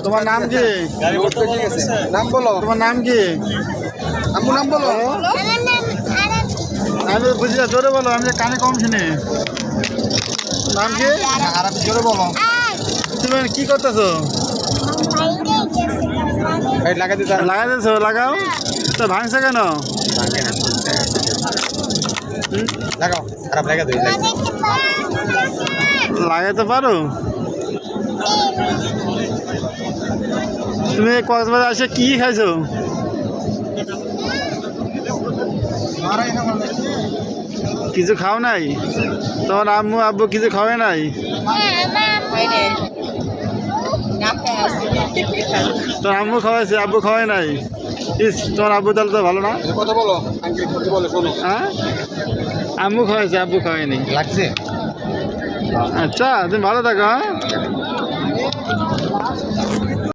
তোমার নাম কি? নাম বলো, তোমার নাম কি? আম্মু নাম বলো। আমি বুঝি না, জোরে বলো, আমি কানে কম শুনি। নাম কি? জোরে বলো। তুমি কি করতেছো? লাগাইতেছো, লাগাও তো। ভাঙছে কেন? লাগাও, খারাপ লাগা তুই লাগাইতে পারো? তুমি কক্সবাজার এসে কি খাইছো? কিছু খাও নাই? তোমার আম্মু আব্বু কিছু খাওয়াই নাই? তোর আম্মু খাওয়াইছে, আব্বু খাওয়াই নাই? ইস, তোমার আব্বু তাহলে তো ভালো না। কথা বলো, বলো শোনো। হ্যাঁ, আম্মু খাওয়াইছে, আব্বু খাওয়াইনি। লাগছে? আচ্ছা, তুমি ভালো থাকো। হ্যাঁ।